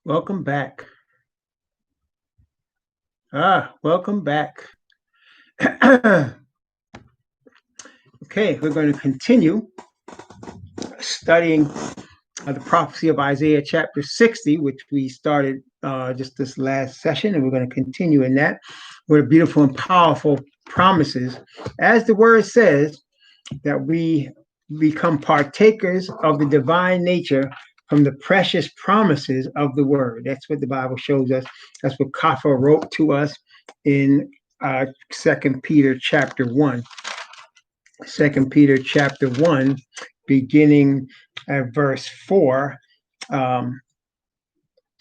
Welcome back. Welcome back. Okay, we're going to continue studying the prophecy of Isaiah chapter 60, which we started just this last session, and we're going to continue in that with beautiful and powerful promises. As the word says, that we become partakers of the divine nature from the precious promises of the word. That's what the Bible shows us. That's what Kaffa wrote to us in 2 Peter chapter 1. 2 Peter chapter 1, beginning at verse 4.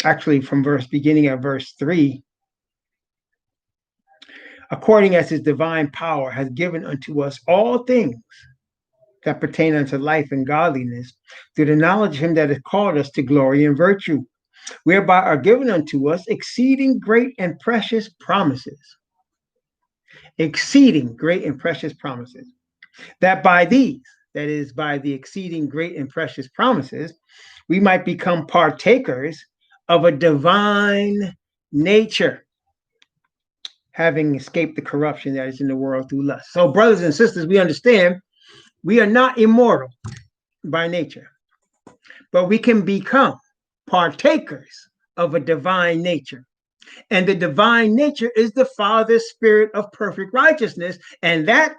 Actually, beginning at verse 3. According as his divine power has given unto us all things that pertain unto life and godliness, through the knowledge of him that has called us to glory and virtue, whereby are given unto us exceeding great and precious promises. Exceeding great and precious promises. That by these, that is, by the exceeding great and precious promises, we might become partakers of a divine nature, having escaped the corruption that is in the world through lust. So, brothers and sisters, we understand we are not immortal by nature, but we can become partakers of a divine nature. And the divine nature is the Father's spirit of perfect righteousness, and that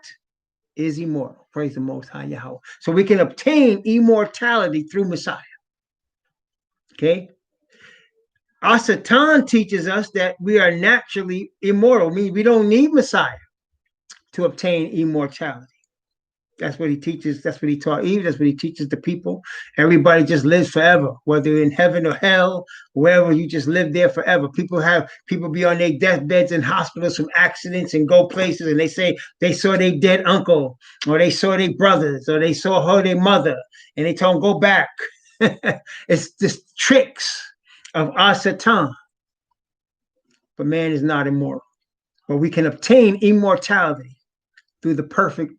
is immortal. Praise the Most High Yahweh. So we can obtain immortality through Messiah. Okay? Asatan teaches us that we are naturally immortal, meaning we don't need Messiah to obtain immortality. That's what he teaches. That's what he taught Eve. That's what he teaches the people. Everybody just lives forever, whether in heaven or hell, wherever, you just live there forever. People be on their deathbeds in hospitals from accidents and go places, and they say they saw their dead uncle, or they saw their brothers, or they saw their mother, and they told them go back. It's just tricks of Satan. But man is not immortal. But we can obtain immortality through the perfect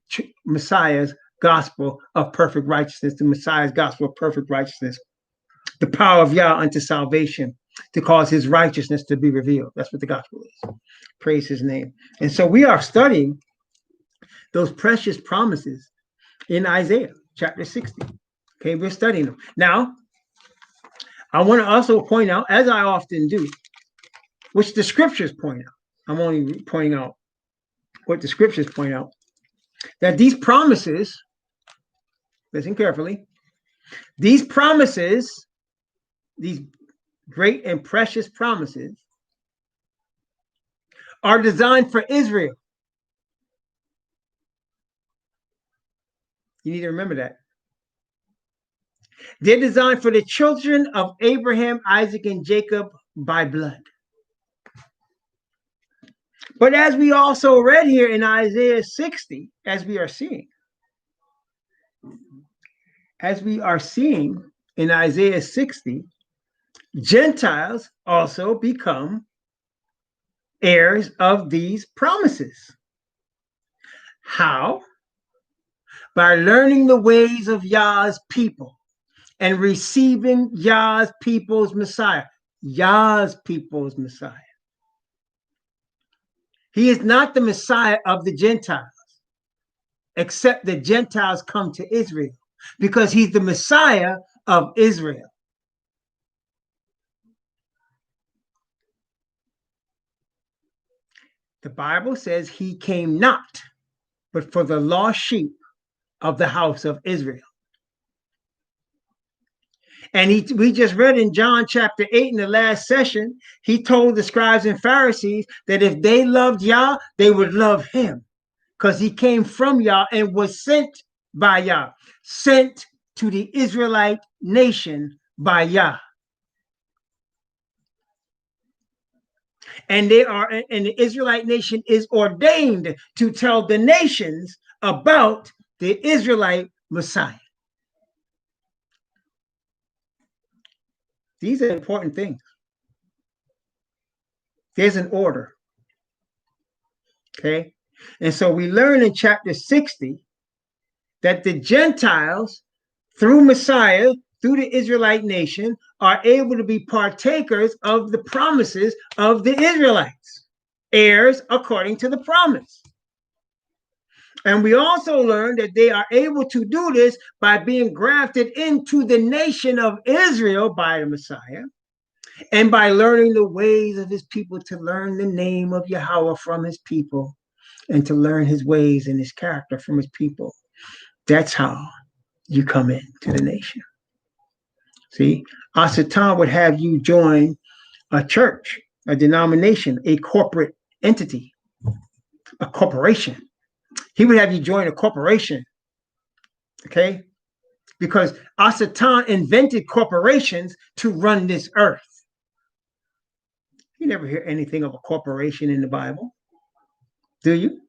Messiah's gospel of perfect righteousness, the Messiah's gospel of perfect righteousness, the power of Yah unto salvation to cause his righteousness to be revealed. That's what the gospel is. Praise his name. And so we are studying those precious promises in Isaiah chapter 60. Okay, we're studying them. Now, I want to also point out, as I often do, which the scriptures point out. I'm only pointing out what the scriptures point out, that these promises, listen carefully, these promises, these great and precious promises, are designed for Israel. You need to remember that. They're designed for the children of Abraham, Isaac, and Jacob by blood. But as we also read here in Isaiah 60, as we are seeing in Isaiah 60, Gentiles also become heirs of these promises. How? By learning the ways of Yah's people and receiving Yah's people's Messiah. Yah's people's Messiah. He is not the Messiah of the Gentiles, except the Gentiles come to Israel, because he's the Messiah of Israel. The Bible says he came not, but for the lost sheep of the house of Israel. And we just read in John chapter 8 in the last session, he told the scribes and Pharisees that if they loved Yah, they would love him, because he came from Yah and was sent by Yah, sent to the Israelite nation by Yah. And the Israelite nation is ordained to tell the nations about the Israelite Messiah. These are important things. There's an order. Okay? And so we learn in chapter 60 that the Gentiles, through Messiah, through the Israelite nation are able to be partakers of the promises of the Israelites, heirs according to the promise. And we also learn that they are able to do this by being grafted into the nation of Israel by the Messiah, and by learning the ways of his people, to learn the name of Yahweh from his people, and to learn his ways and his character from his people. That's how you come into the nation. See, Asatan would have you join a church, a denomination, a corporate entity, a corporation. He would have you join a corporation, okay? Because Asatan invented corporations to run this earth. You never hear anything of a corporation in the Bible, do you?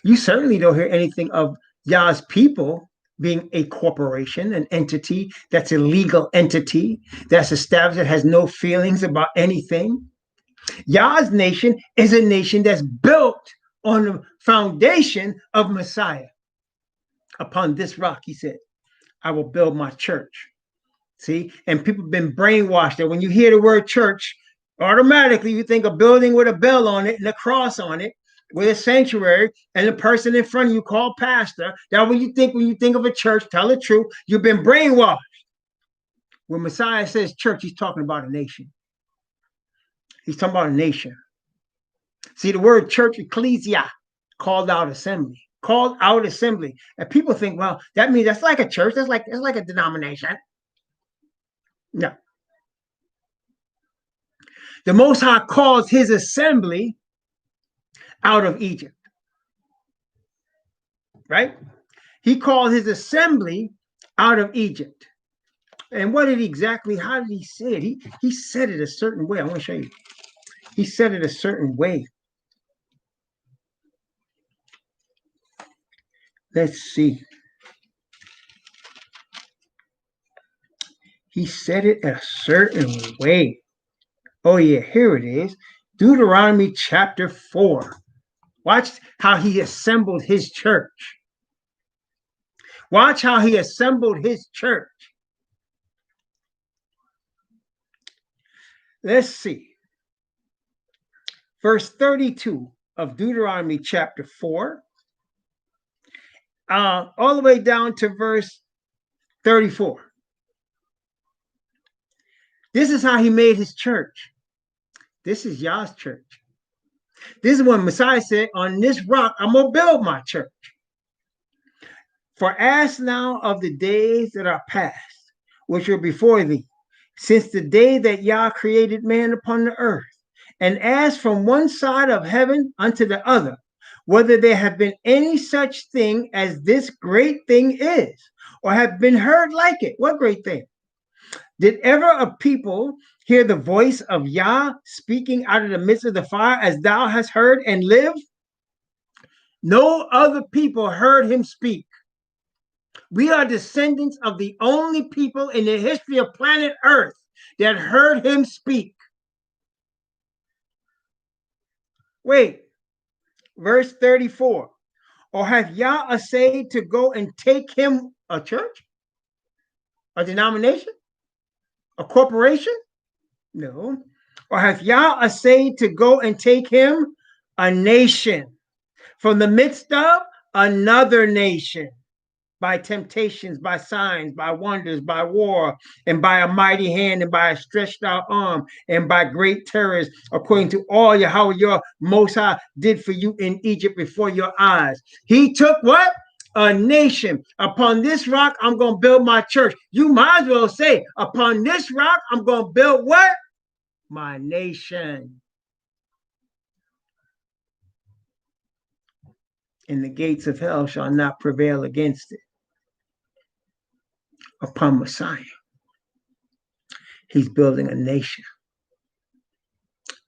You certainly don't hear anything of Yah's people being a corporation, an entity that's a legal entity, that's established, that has no feelings about anything. Yah's nation is a nation that's built on the foundation of Messiah. Upon this rock, he said, I will build my church. See, and people have been brainwashed that when you hear the word church, automatically you think a building with a bell on it and a cross on it, with a sanctuary, and the person in front of you called pastor. That's what you think when you think of a church. Tell the truth. You've been brainwashed. When Messiah says church, he's talking about a nation. He's talking about a nation. See, the word church, ecclesia, called out assembly. Called out assembly. And people think, well, that means that's like a church. It's like a denomination. No. The Most High calls his assembly out of Egypt. Right? He called his assembly out of Egypt. And what did he exactly, how did he say it? He said it a certain way. I want to show you. He said it a certain way. Let's see. He said it a certain way. Oh, yeah, here it is. Deuteronomy chapter 4. Watch how he assembled his church. Watch how he assembled his church. Let's see. Verse 32 of Deuteronomy chapter 4, all the way down to verse 34. This is how he made his church. This is Yah's church. This is when Messiah said, on this rock, I'm going to build my church. For ask now of the days that are past, which are before thee, since the day that Yah created man upon the earth, and ask from one side of heaven unto the other, whether there have been any such thing as this great thing is, or have been heard like it. What great thing? Did ever a people hear the voice of Yah speaking out of the midst of the fire, as thou hast heard and lived? No other people heard him speak. We are descendants of the only people in the history of planet Earth that heard him speak. Wait, verse 34. Or have Yah essayed to go and take him a church? A denomination? A corporation? No. Or have Yah essayed to go and take him a nation from the midst of another nation, by temptations, by signs, by wonders, by war, and by a mighty hand, and by a stretched out arm, and by great terrors, according to all Yahweh your Most High did for you in Egypt before your eyes. He took what? A nation. Upon this rock, I'm going to build my church. You might as well say, upon this rock, I'm going to build what? My nation. And the gates of hell shall not prevail against it. Upon Messiah, he's building a nation.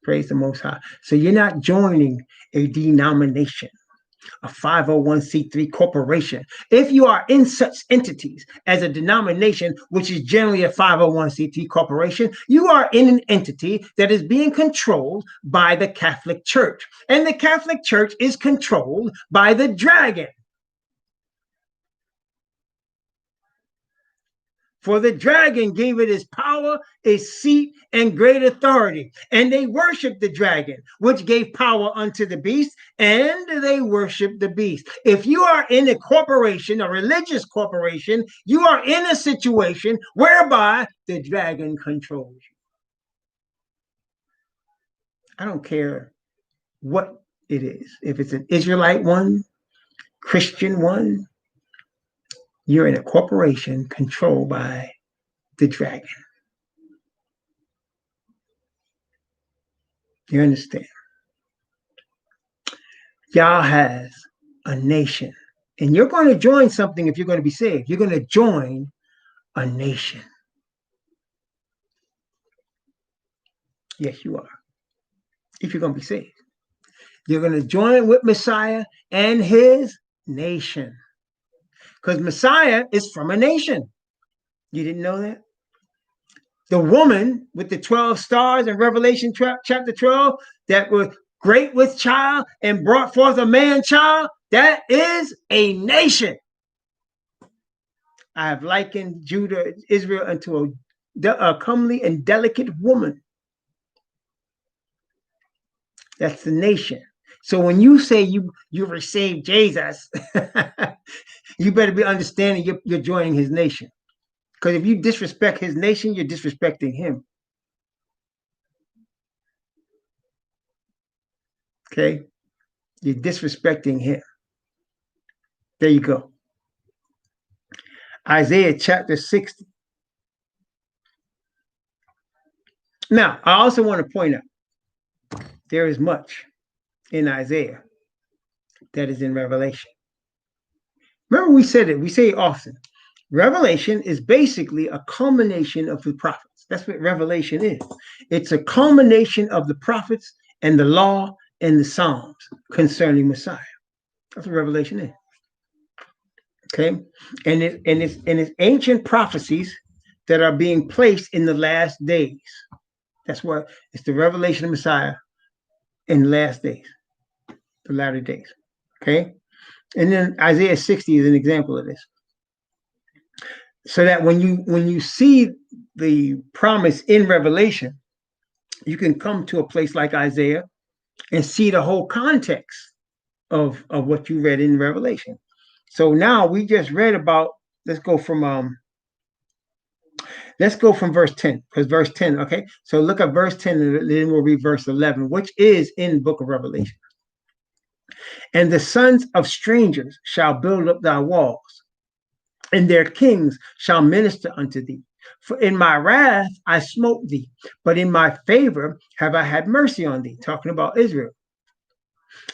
Praise the Most High. So you're not joining a denomination, a 501c3 corporation. If you are in such entities as a denomination, which is generally a 501c3 corporation, you are in an entity that is being controlled by the Catholic Church. And the Catholic Church is controlled by the dragon. For the dragon gave it its power, its seat, and great authority. And they worshiped the dragon, which gave power unto the beast, and they worshiped the beast. If you are in a corporation, a religious corporation, you are in a situation whereby the dragon controls you. I don't care what it is. If it's an Israelite one, Christian one, you're in a corporation controlled by the dragon. You understand? Yah has a nation. And you're going to join something if you're going to be saved. You're going to join a nation. Yes, you are. If you're going to be saved. You're going to join with Messiah and his nation. Because Messiah is from a nation. You didn't know that? The woman with the 12 stars in Revelation chapter 12 that was great with child and brought forth a man child, that is a nation. I have likened Judah, Israel, unto a comely and delicate woman. That's the nation. So when you say you received Jesus, you better be understanding you're joining his nation. Because if you disrespect his nation, you're disrespecting him. Okay? You're disrespecting him. There you go. Isaiah chapter 60. Now, I also want to point out there is much in Isaiah that is in Revelation. Remember, we said it. We say it often. Revelation is basically a culmination of the prophets. That's what Revelation is. It's a culmination of the prophets and the law and the Psalms concerning Messiah. That's what Revelation is. Okay, and it's ancient prophecies that are being placed in the last days. That's what it's the revelation of Messiah in the last days, the latter days. Okay, and then Isaiah 60 is an example of this. So that when you see the promise in Revelation, you can come to a place like Isaiah and see the whole context of what you read in Revelation. So now we just read about, let's go from verse 10, because verse 10, okay? So look at verse 10 and then we'll read verse 11, which is in the book of Revelation. And the sons of strangers shall build up thy walls, and their kings shall minister unto thee. For in my wrath I smote thee, but in my favor have I had mercy on thee. Talking about Israel.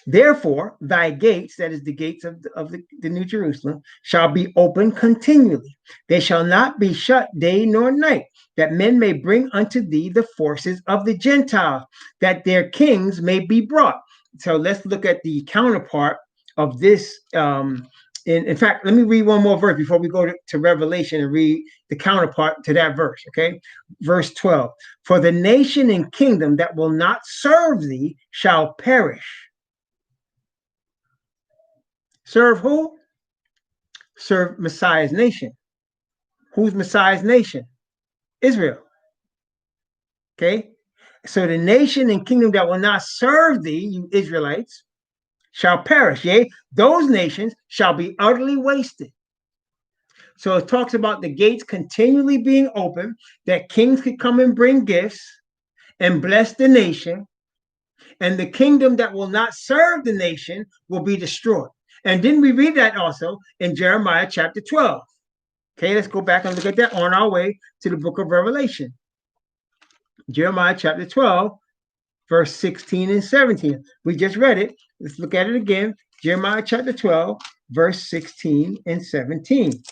Therefore, thy gates, that is the gates of the New Jerusalem, shall be open continually. They shall not be shut day nor night, that men may bring unto thee the forces of the Gentiles, that their kings may be brought. So let's look at the counterpart of this. In fact, let me read one more verse before we go to Revelation and read the counterpart to that verse, okay? Verse 12. For the nation and kingdom that will not serve thee shall perish. Serve who? Serve Messiah's nation. Who's Messiah's nation? Israel. Okay? So the nation and kingdom that will not serve thee, you Israelites, shall perish. Yea, those nations shall be utterly wasted. So it talks about the gates continually being open, that kings could come and bring gifts and bless the nation, and the kingdom that will not serve the nation will be destroyed. And didn't we read that also in Jeremiah chapter 12? Okay, let's go back and look at that on our way to the book of Revelation. Jeremiah chapter 12, verse 16 and 17. We just read it. Let's look at it again. Jeremiah chapter 12, verse 16 and 17.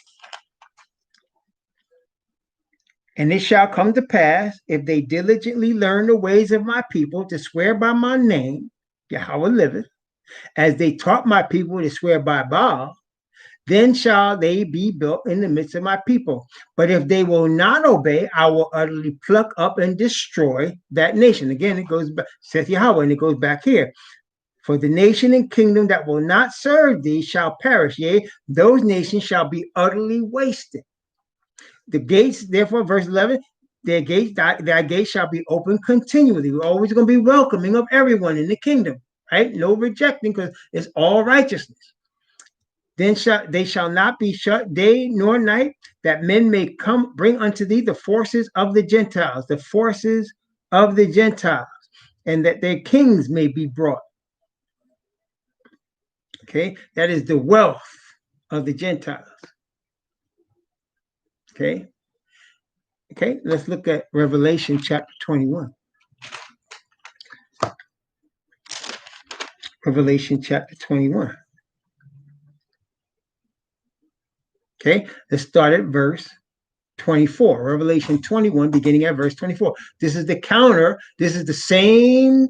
And it shall come to pass, if they diligently learn the ways of my people to swear by my name, Yahweh liveth, as they taught my people to swear by Baal, then shall they be built in the midst of my people. But if they will not obey, I will utterly pluck up and destroy that nation. Again, it goes back, saith Yahweh, and it goes back here. For the nation and kingdom that will not serve thee shall perish. Yea, those nations shall be utterly wasted. The gates, therefore, verse 11, their gates, thy gates shall be open continually. We're always going to be welcoming of everyone in the kingdom, right? No rejecting, because it's all righteousness. Then they shall not be shut day nor night, that men may come bring unto thee the forces of the Gentiles, the forces of the Gentiles, and that their kings may be brought. Okay, that is the wealth of the Gentiles. Okay. Okay, let's look at Revelation chapter 21. Revelation chapter 21. Okay, let's start at verse 24. Revelation 21, beginning at verse 24. This is the counter. This is the same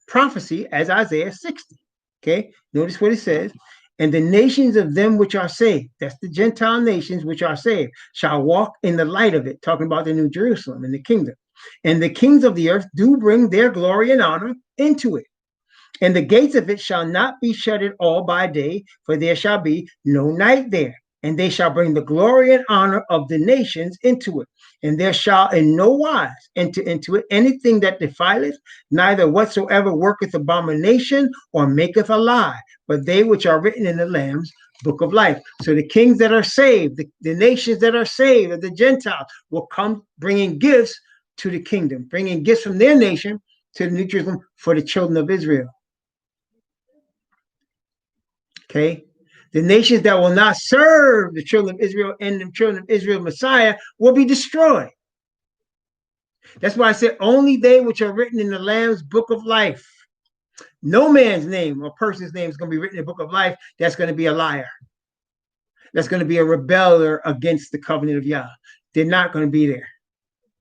prophecy as Isaiah 60. Okay, notice what it says. And the nations of them which are saved, that's the Gentile nations which are saved, shall walk in the light of it, talking about the New Jerusalem and the kingdom. And the kings of the earth do bring their glory and honor into it. And the gates of it shall not be shutted all by day, for there shall be no night there. And they shall bring the glory and honor of the nations into it. And there shall in no wise enter into it anything that defileth, neither whatsoever worketh abomination or maketh a lie, but they which are written in the Lamb's book of life. So the kings that are saved, the nations that are saved, the Gentiles, will come bringing gifts to the kingdom, bringing gifts from their nation to the New Jerusalem for the children of Israel. Okay, the nations that will not serve the children of Israel and the children of Israel Messiah will be destroyed. That's why I said only they which are written in the Lamb's book of life. No man's name or person's name is going to be written in the book of life. That's going to be a liar. That's going to be a rebeller against the covenant of Yah. They're not going to be there.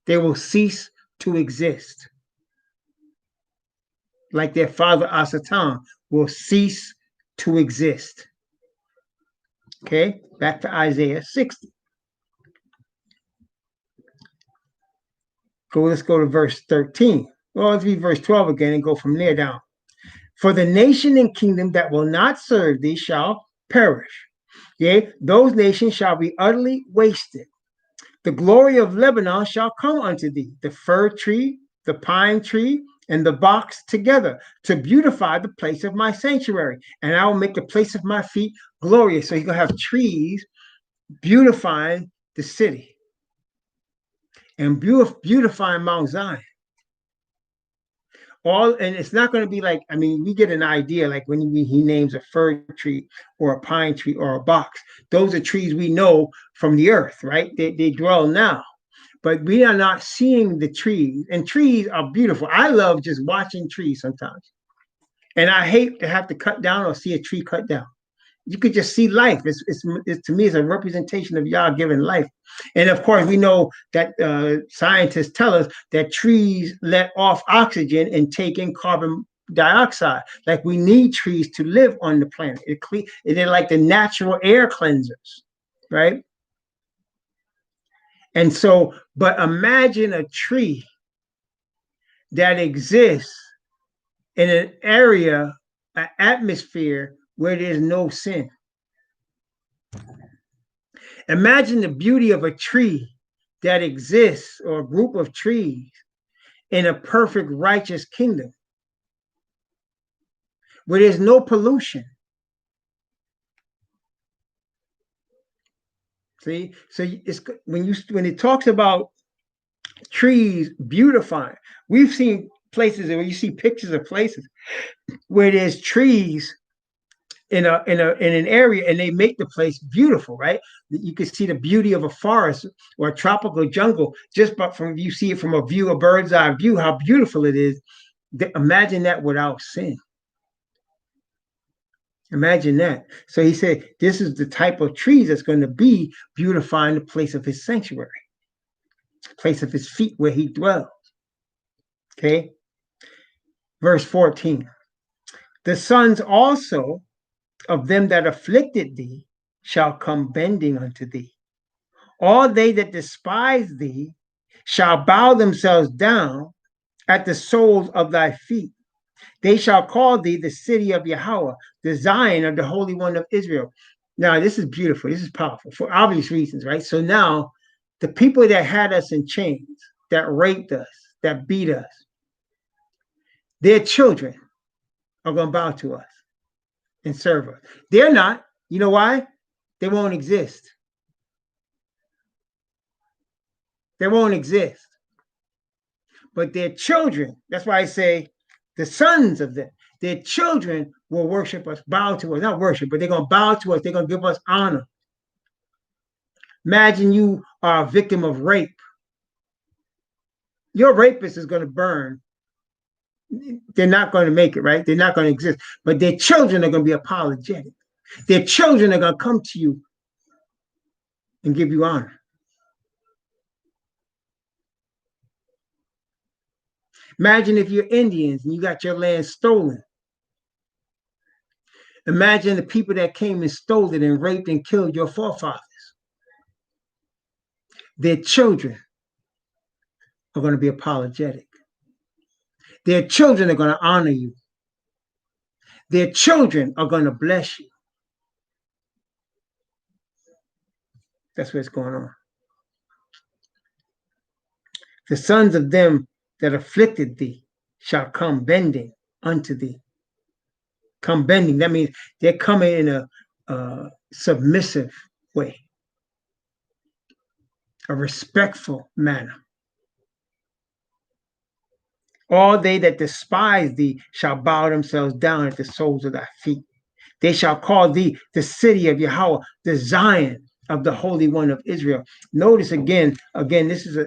They will cease to exist. Like their father Asatan will cease to exist. Okay, back to Isaiah 60. Let's go to verse 13. Well, let's read verse 12 again and go from there down. For the nation and kingdom that will not serve thee shall perish. Yea, those nations shall be utterly wasted. The glory of Lebanon shall come unto thee, the fir tree, the pine tree, and the box together, to beautify the place of my sanctuary. And I will make the place of my feet glorious. So you're going to have trees beautifying the city and beautifying Mount Zion. And it's not going to be like, I mean, we get an idea, like when he names a fir tree or a pine tree or a box. Those are trees we know from the earth, right? They dwell now. But we are not seeing the trees, and trees are beautiful. I love just watching trees sometimes. And I hate to have to cut down or see a tree cut down. You could just see life. It's to me, it's a representation of Yah giving life. And of course, we know that scientists tell us that trees let off oxygen and take in carbon dioxide. Like we need trees to live on the planet. They're like the natural air cleansers, right? And so, but imagine a tree that exists in an area, an atmosphere where there's no sin. Imagine the beauty of a tree that exists, or a group of trees, in a perfect righteous kingdom where there's no pollution. See, so it's when it talks about trees beautifying, we've seen places where you see pictures of places where there's trees in an area and they make the place beautiful, right? You can see the beauty of a forest or a tropical jungle just from you see it from a view, a bird's eye view, how beautiful it is. Imagine that without sin. Imagine that. So he said, this is the type of trees that's going to be beautifying the place of his sanctuary, place of his feet where he dwells. Okay. Verse 14. The sons also of them that afflicted thee shall come bending unto thee. All they that despise thee shall bow themselves down at the soles of thy feet. They shall call thee the city of Yahweh, the Zion of the Holy One of Israel. Now, this is beautiful. This is powerful for obvious reasons, right? So now The people that had us in chains, that raped us, that beat us, their children are going to bow to us and serve us. They're not. You know why? They won't exist. They won't exist. But their children, that's why I say the sons of them, their children will worship us, bow to us, not worship, but they're going to bow to us. They're going to give us honor. Imagine you are a victim of rape. Your rapist is going to burn. They're not going to make it, right? They're not going to exist. But their children are going to be apologetic. Their children are going to come to you and give you honor. Imagine if you're Indians and you got your land stolen. Imagine the people that came and stole it and raped and killed your forefathers. Their children are going to be apologetic. Their children are going to honor you. Their children are going to bless you. That's what's going on. The sons of them that afflicted thee shall come bending unto thee. Come bending. That means they're coming in a submissive way, a respectful manner. All they that despise thee shall bow themselves down at the soles of thy feet. They shall call thee the city of Yahweh, the Zion of the Holy One of Israel. Notice again, this is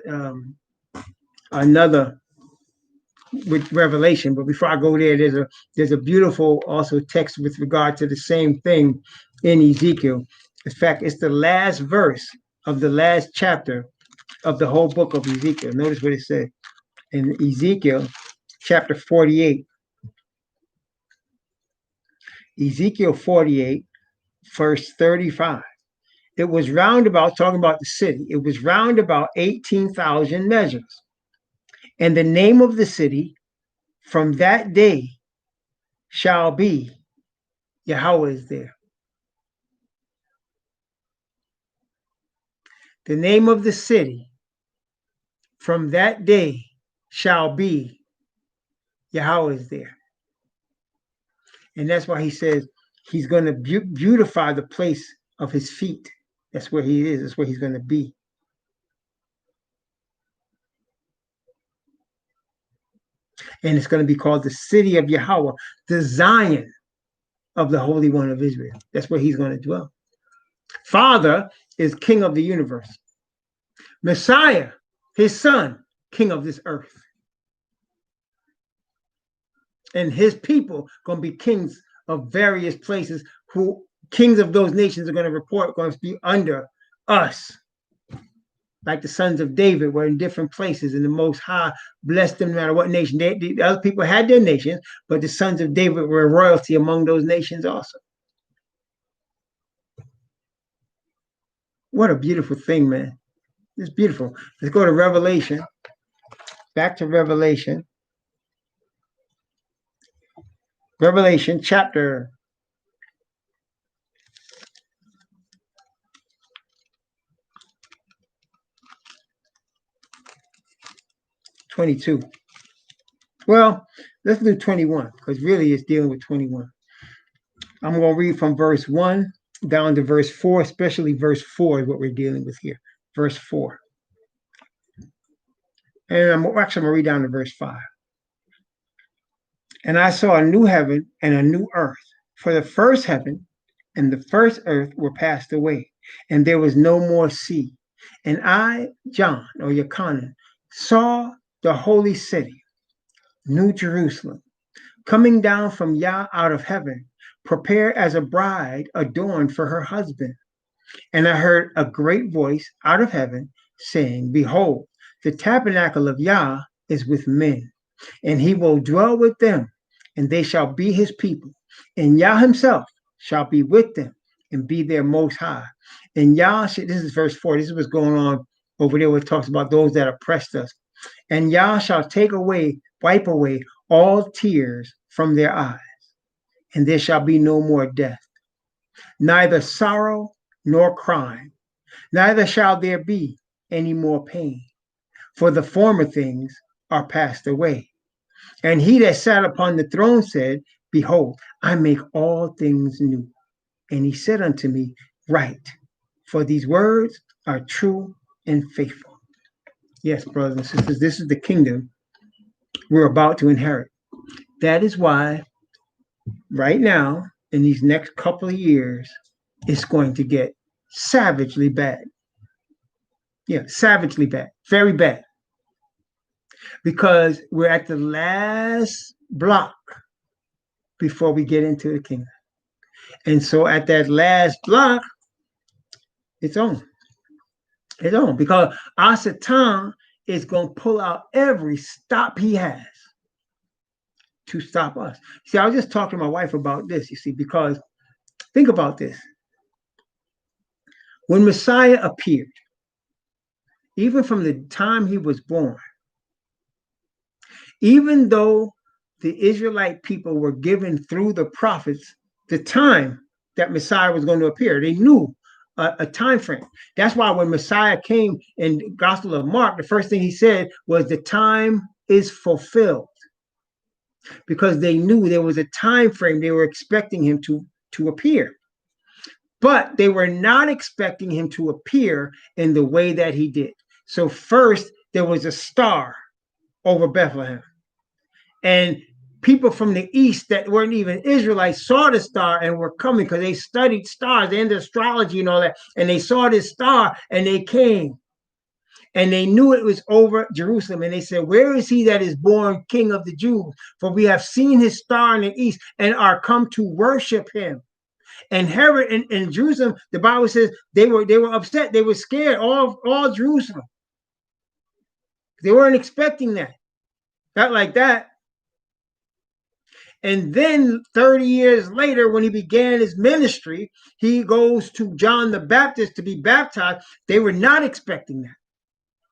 another with Revelation. But before I go there, there's a beautiful also text with regard to the same thing in Ezekiel. In fact, it's the last verse of the last chapter of the whole book of Ezekiel. Notice what it says in Ezekiel chapter 48. Ezekiel 48, verse 35. It was round about, talking about the city, it was round about 18,000 measures. And the name of the city from that day shall be Yahweh is there. The name of the city from that day shall be Yahweh is there. And that's why he says he's going to beautify the place of his feet. That's where he is. That's where he's going to be. And it's going to be called the city of Yahweh, the Zion of the Holy One of Israel. That's where he's going to dwell. Father is king of the universe. Messiah, his son, king of this earth. And his people going to be kings of various places, who kings of those nations are going to report, going to be under us. Like the sons of David were in different places, and the Most High blessed them no matter what nation. The other people had their nations, but the sons of David were royalty among those nations also. What a beautiful thing, man. It's beautiful. Let's go to Revelation. Back to Revelation. Revelation chapter 22. Well, let's do 21, because really it's dealing with 21. I'm going to read from verse 1 down to verse 4, especially verse 4 is what we're dealing with here. Verse 4. And I'm going to read down to verse 5. And I saw a new heaven and a new earth, for the first heaven and the first earth were passed away, and there was no more sea. And I, John, or Yochanan, saw the holy city, New Jerusalem, coming down from Yah out of heaven, prepared as a bride adorned for her husband. And I heard a great voice out of heaven saying, Behold, the tabernacle of Yah is with men, and he will dwell with them, and they shall be his people. And Yah himself shall be with them and be their most high. And Yah, this is verse 4, this is what's going on over there where it talks about those that oppressed us. And Yah shall wipe away all tears from their eyes, and there shall be no more death, neither sorrow nor crying, neither shall there be any more pain, for the former things are passed away. And he that sat upon the throne said, Behold, I make all things new. And he said unto me, Write, for these words are true and faithful. Yes, brothers and sisters, this is the kingdom we're about to inherit. That is why, right now, in these next couple of years, it's going to get savagely bad. Yeah, savagely bad, very bad. Because we're at the last block before we get into the kingdom. And so at that last block, it's on. It's on because our Satan is going to pull out every stop he has to stop us. See, I was just talking to my wife about this, you see, because think about this. When Messiah appeared, even from the time he was born, even though the Israelite people were given through the prophets the time that Messiah was going to appear, they knew a time frame. That's why when Messiah came in the Gospel of Mark, the first thing he said was the time is fulfilled, because they knew there was a time frame they were expecting him to appear. But they were not expecting him to appear in the way that he did. So first, there was a star over Bethlehem. And people from the east that weren't even Israelites saw the star and were coming because they studied stars, they into astrology and all that. And they saw this star and they came. And they knew it was over Jerusalem. And they said, Where is he that is born King of the Jews? For we have seen his star in the east and are come to worship him. And Herod in Jerusalem, the Bible says they were upset. They were scared, all Jerusalem. They weren't expecting that. Not like that. And then 30 years later, when he began his ministry, he goes to John the Baptist to be baptized. They were not expecting that.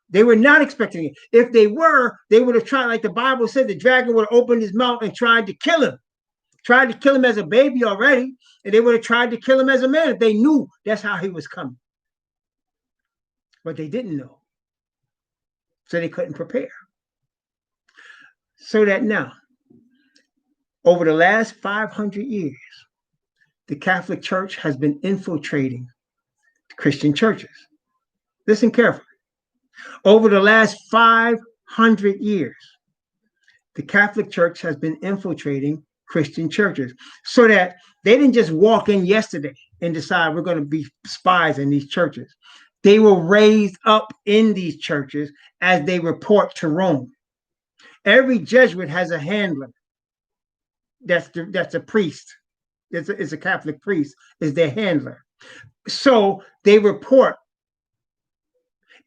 They were not expecting it. If they were, they would have tried, like the Bible said, the dragon would have opened his mouth and tried to kill him. Tried to kill him as a baby already, and they would have tried to kill him as a man if they knew that's how he was coming. But they didn't know. So they couldn't prepare. So that now, over the last 500 years, the Catholic Church has been infiltrating Christian churches. Listen carefully. Over the last 500 years, the Catholic Church has been infiltrating Christian churches, so that they didn't just walk in yesterday and decide we're going to be spies in these churches. They were raised up in these churches as they report to Rome. Every Jesuit has a handler. That's a priest. It's a Catholic priest, is their handler. So they report.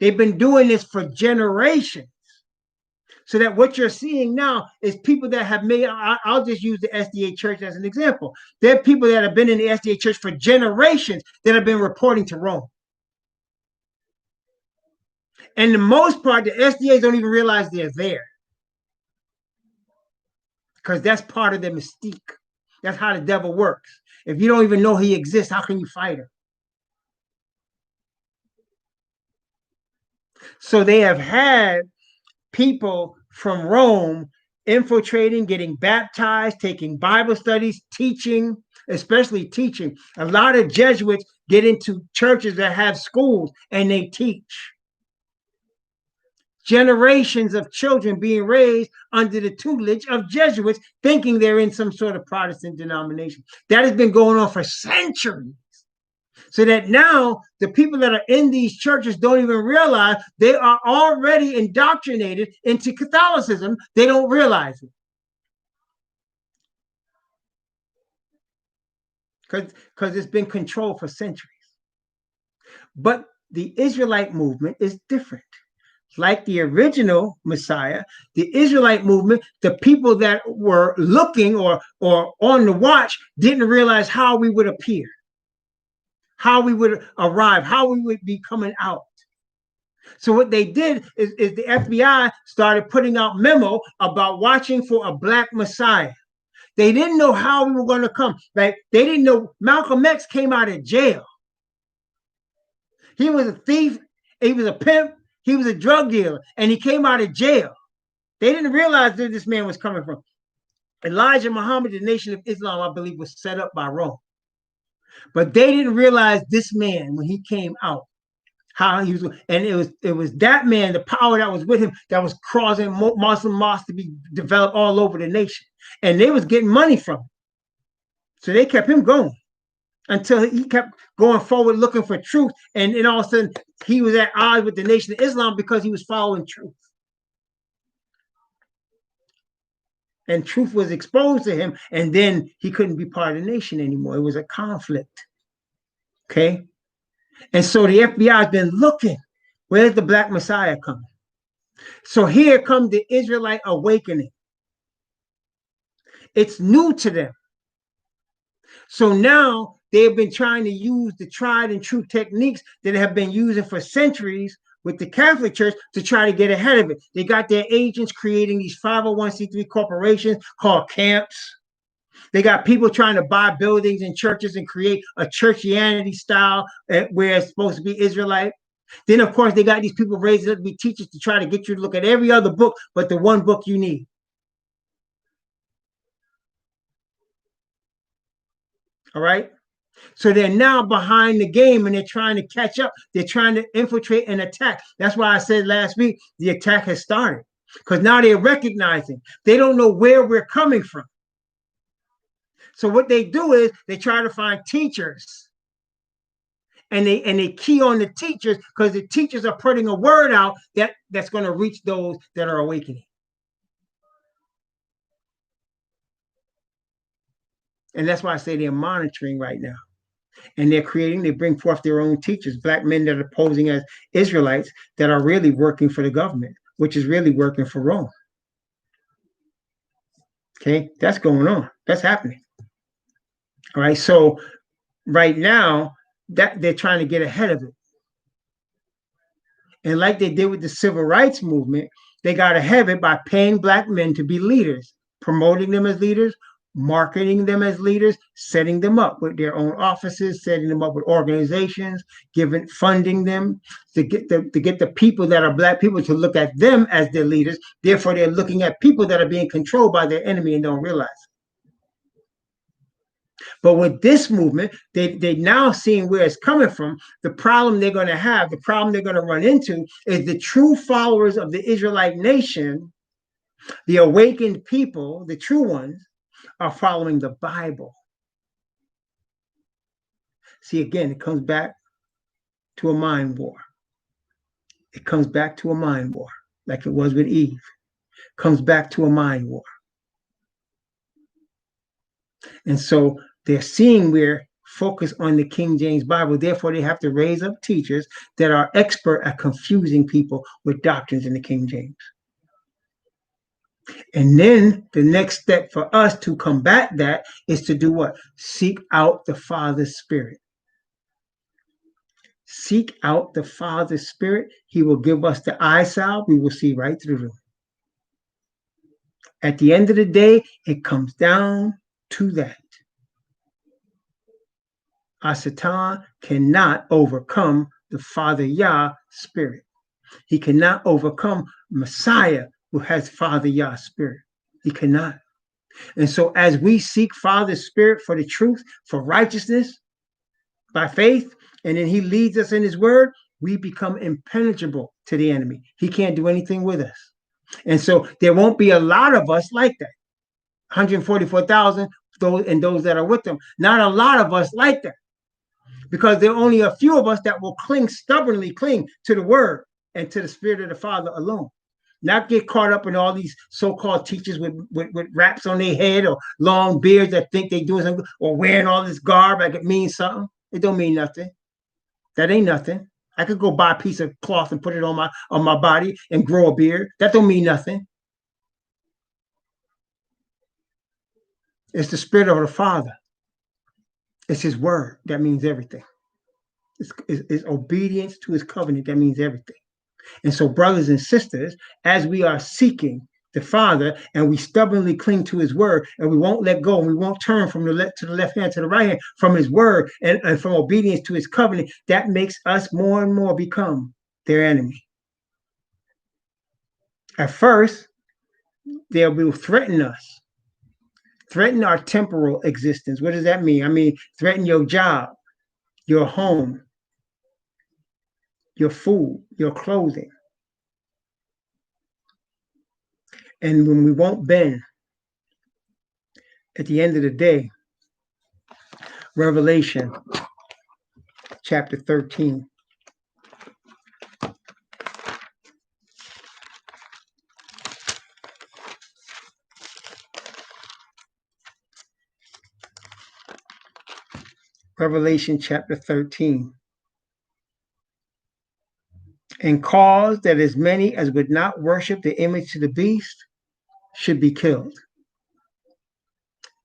They've been doing this for generations. So that what you're seeing now is people that have made, I'll just use the SDA Church as an example. There are people that have been in the SDA Church for generations that have been reporting to Rome. And the most part, the SDAs don't even realize they're there. Because that's part of the mystique. That's how the devil works. If you don't even know he exists, how can you fight him? So they have had people from Rome infiltrating, getting baptized, taking Bible studies, teaching, especially teaching. A lot of Jesuits get into churches that have schools and they teach. Generations of children being raised under the tutelage of Jesuits, thinking they're in some sort of Protestant denomination. That has been going on for centuries. So that now the people that are in these churches don't even realize they are already indoctrinated into Catholicism. They don't realize it. Because it's been controlled for centuries. But the Israelite movement is different. Like the original Messiah, the Israelite movement, the people that were looking or on the watch didn't realize how we would appear, how we would arrive, how we would be coming out. So what they did is the FBI started putting out memo about watching for a black Messiah. They didn't know how we were going to come. Like they didn't know Malcolm X came out of jail. He was a thief. He was a pimp. He was a drug dealer, and he came out of jail. They didn't realize where this man was coming from. Elijah Muhammad, the Nation of Islam, I believe, was set up by Rome. But they didn't realize this man when he came out, how he was, and it was that man, the power that was with him, that was causing Muslim mosques to be developed all over the nation, and they was getting money from him. So they kept him going until he kept going forward, looking for truth, and then all of a sudden he was at odds with the Nation of Islam because he was following truth. And truth was exposed to him, and then he couldn't be part of the nation anymore. It was a conflict. Okay? And so the FBI has been looking. Where's the Black Messiah coming? So here comes the Israelite awakening. It's new to them. So now they've been trying to use the tried and true techniques that have been using for centuries with the Catholic Church to try to get ahead of it. They got their agents creating these 501c3 corporations called camps. They got people trying to buy buildings and churches and create a churchianity style where it's supposed to be Israelite. Then, of course, they got these people raised up to be teachers to try to get you to look at every other book but the one book you need. All right? So they're now behind the game, and they're trying to catch up. They're trying to infiltrate and attack. That's why I said last week the attack has started, because now they're recognizing they don't know where we're coming from. So what they do is they try to find teachers, and they key on the teachers, because the teachers are putting a word out that's going to reach those that are awakening. And that's why I say they're monitoring right now. And they bring forth their own teachers, Black men that are posing as Israelites that are really working for the government, which is really working for Rome. Okay, that's going on. That's happening. All right, so right now that they're trying to get ahead of it. And like they did with the civil rights movement, they got ahead of it by paying Black men to be leaders, promoting them as leaders, marketing them as leaders, setting them up with their own offices, setting them up with organizations, funding them to get the people that are Black people to look at them as their leaders. Therefore, they're looking at people that are being controlled by their enemy and don't realize it. But with this movement, they now seeing where it's coming from. The problem they're going to have, the problem they're going to run into, is the true followers of the Israelite nation, the awakened people, the true ones, are following the Bible. See, again, it comes back to a mind war. It comes back to a mind war, like it was with Eve. It comes back to a mind war. And so they're seeing we're focused on the King James Bible. Therefore, they have to raise up teachers that are expert at confusing people with doctrines in the King James. And then the next step for us to combat that is to do what? Seek out the Father's Spirit. Seek out the Father's Spirit. He will give us the eye salve. We will see right through them. At the end of the day, it comes down to that. Satan cannot overcome the Father Yah Spirit. He cannot overcome Messiah, who has Father Yah Spirit. He cannot. And so as we seek Father's Spirit for the truth, for righteousness, by faith, and then he leads us in his word, we become impenetrable to the enemy. He can't do anything with us. And so there won't be a lot of us like that. 144,000, those that are with them. Not a lot of us like that. Because there are only a few of us that will stubbornly cling to the word and to the Spirit of the Father alone. Not get caught up in all these so-called teachers with wraps on their head or long beards that think they're doing something, or wearing all this garb like it means something. It don't mean nothing. That ain't nothing. I could go buy a piece of cloth and put it on my body and grow a beard. That don't mean nothing. It's the Spirit of the Father. It's his word that means everything. It's obedience to his covenant that means everything. And so, brothers and sisters, as we are seeking the Father and we stubbornly cling to his word, and we won't let go, and we won't turn from the left hand to the right hand from his word and from obedience to his covenant, that makes us more and more become their enemy. At first, they will threaten us, threaten our temporal existence. What does that mean? I mean, threaten your job, your home, your food, your clothing. And when we won't bend, at the end of the day, Revelation chapter 13. Revelation chapter 13. And cause that as many as would not worship the image of the beast should be killed.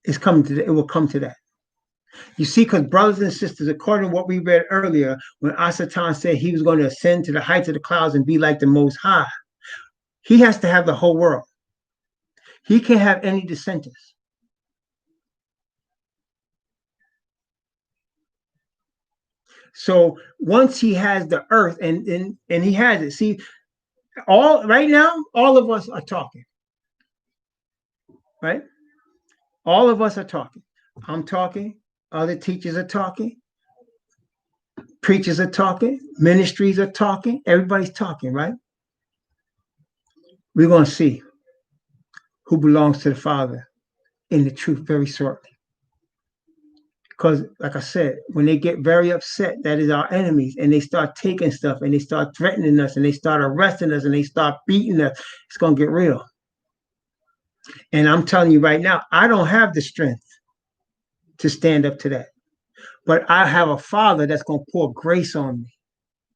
It's coming to it will come to that. You see, because brothers and sisters, according to what we read earlier, when Asatan said he was going to ascend to the heights of the clouds and be like the Most High, he has to have the whole world. He can't have any dissenters. So once he has the earth and he has it, see, all right now, all of us are talking, right? All of us are talking. I'm talking. Other teachers are talking. Preachers are talking. Ministries are talking. Everybody's talking, right? We're going to see who belongs to the Father in the truth very shortly. Because, like I said, when they get very upset, that is our enemies, and they start taking stuff, and they start threatening us, and they start arresting us, and they start beating us, it's going to get real. And I'm telling you right now, I don't have the strength to stand up to that. But I have a Father that's going to pour grace on me